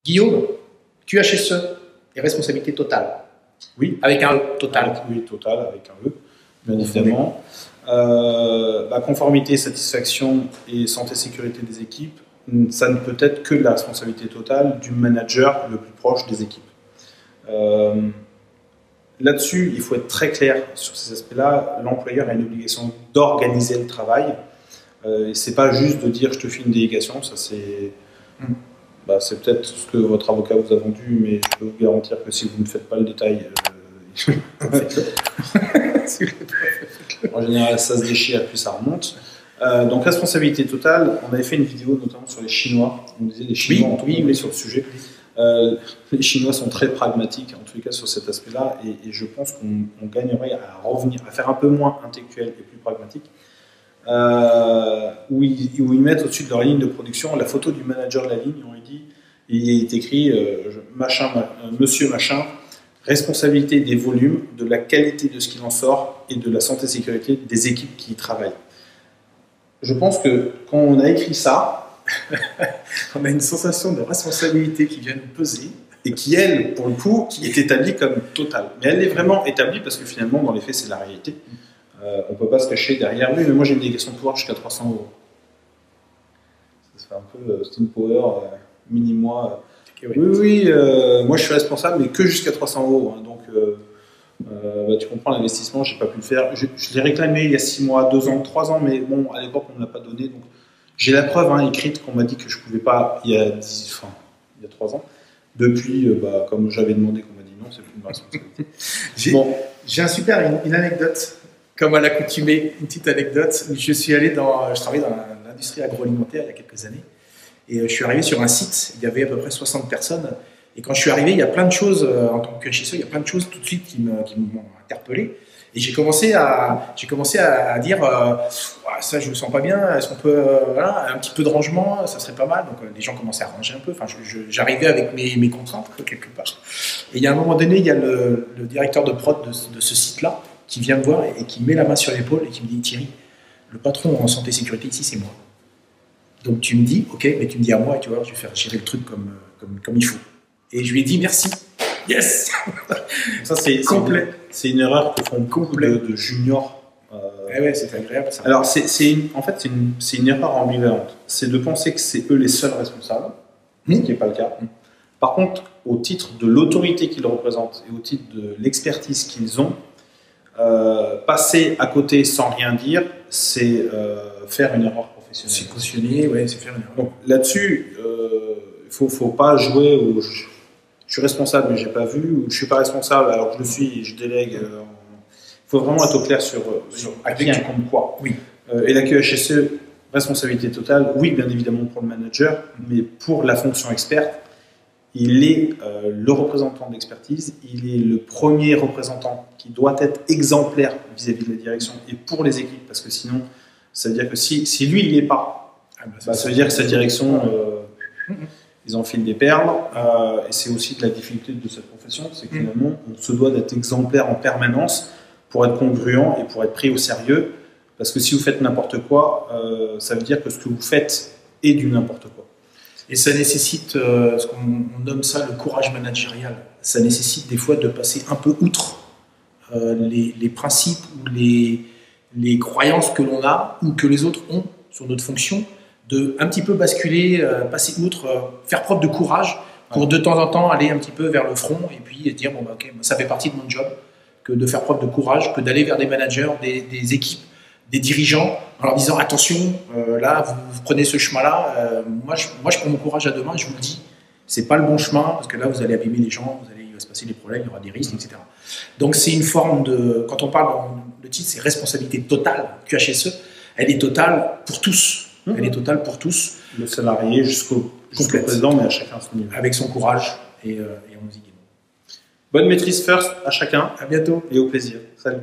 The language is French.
Guillaume, QHSE et responsabilité totale. Oui. Avec un E, total. Oui, total, avec un E, bien évidemment. Conformité, satisfaction et santé-sécurité des équipes, ça ne peut être que la responsabilité totale du manager le plus proche des équipes. Là-dessus, il faut être très clair sur ces aspects-là. L'employeur a une obligation d'organiser le travail. C'est pas juste de dire je te fais une délégation, ça c'est... c'est peut-être ce que votre avocat vous a vendu, mais je peux vous garantir que si vous ne faites pas le détail, en général ça se déchire et puis ça remonte. Donc responsabilité totale, on avait fait une vidéo notamment sur les Chinois, on disait les Chinois oui, sur le sujet. Les Chinois sont très pragmatiques en tous les cas sur cet aspect-là et je pense qu'on gagnerait à revenir, à faire un peu moins intellectuel et plus pragmatique. Où ils mettent au-dessus de leur ligne de production la photo du manager de la ligne, on lui dit, il est écrit monsieur machin, responsabilité des volumes, de la qualité de ce qu'il en sort et de la santé-sécurité des équipes qui y travaillent. Je pense que quand on a écrit ça, on a une sensation de responsabilité qui vient nous peser et qui, elle, pour le coup, qui est établie comme totale. Mais elle est vraiment établie parce que finalement, dans les faits, c'est la réalité. On ne peut pas se cacher derrière lui, mais moi j'ai une délégation de pouvoir jusqu'à 300 €. Ça fait un peu Steam Power, mini-moi. Oui, moi je suis responsable, mais que jusqu'à 300 €. Hein, donc tu comprends l'investissement, j'ai pas pu le faire. Je l'ai réclamé il y a 6 mois, 2 ans, 3 ans, mais bon, à l'époque on ne me l'a pas donné. Donc j'ai la preuve écrite qu'on m'a dit que je ne pouvais pas il y a 3 ans. Depuis, comme j'avais demandé qu'on m'a dit non, c'est plus ma responsabilité. J'ai une anecdote. Comme à l'accoutumée, une petite anecdote. Je travaillais dans l'industrie agroalimentaire il y a quelques années. Et je suis arrivé sur un site, il y avait à peu près 60 personnes. Et quand je suis arrivé, il y a plein de choses, en tant que QHSE, il y a plein de choses tout de suite qui m'ont interpellé. Et j'ai commencé à dire ça, je me sens pas bien, est-ce qu'on peut, un petit peu de rangement, ça serait pas mal. Donc les gens commençaient à ranger un peu. Enfin, j'arrivais avec mes contraintes, quelque part. Et il y a un moment donné, il y a le directeur de prod de ce site-là qui vient me voir et qui met la main sur l'épaule et qui me dit « Thierry, le patron en santé et sécurité ici, c'est moi. Donc tu me dis, ok, mais tu me dis à moi et tu vois, je vais faire gérer le truc comme il faut. » Et je lui ai dit « Merci. Yes !» Ça, c'est complet. C'est une erreur que font beaucoup de juniors. Ouais, c'est agréable ça. Alors, en fait, c'est une erreur ambivalente. C'est de penser que c'est eux les seuls responsables, ce qui n'est pas le cas. Par contre, au titre de l'autorité qu'ils représentent et au titre de l'expertise qu'ils ont, passer à côté sans rien dire, c'est faire une erreur professionnelle. C'est cautionner, ouais, c'est faire une erreur. Donc là-dessus, il ne faut pas jouer au je suis responsable mais je n'ai pas vu, ou je ne suis pas responsable alors que je le suis et je délègue. Il faut vraiment être au clair sur à qui incombe quoi. Oui. Et la QHSE, responsabilité totale, oui, bien évidemment pour le manager, mais pour la fonction experte, il est le représentant d'expertise, il est le premier représentant qui doit être exemplaire vis-à-vis de la direction et pour les équipes, parce que sinon, ça veut dire que si lui, il n'est pas, ça veut dire que sa direction, ils enfilent des perles, et c'est aussi de la difficulté de cette profession, c'est que finalement, on se doit d'être exemplaire en permanence pour être congruent et pour être pris au sérieux, parce que si vous faites n'importe quoi, ça veut dire que ce que vous faites est du n'importe quoi. Et ça nécessite, ce qu'on nomme ça le courage managérial, ça nécessite des fois de passer un peu outre les principes ou les croyances que l'on a ou que les autres ont sur notre fonction, de un petit peu basculer, passer outre, faire preuve de courage pour de temps en temps aller un petit peu vers le front et puis dire bon, ok, ça fait partie de mon job, que de faire preuve de courage, que d'aller vers des managers, des équipes, des dirigeants, en leur disant attention, là vous prenez ce chemin-là, moi je prends mon courage à deux mains, je vous le dis, c'est pas le bon chemin parce que là vous allez abîmer les gens, il va se passer des problèmes, il y aura des risques, etc. Donc c'est une forme de, quand on parle le titre, c'est responsabilité totale, QHSE, elle est totale pour tous, elle est totale pour tous. Le salarié jusqu'au président, mais à chacun son niveau. Avec son courage et on nous y gagne. Bonne maîtrise first à chacun. À bientôt. Et au plaisir. Salut.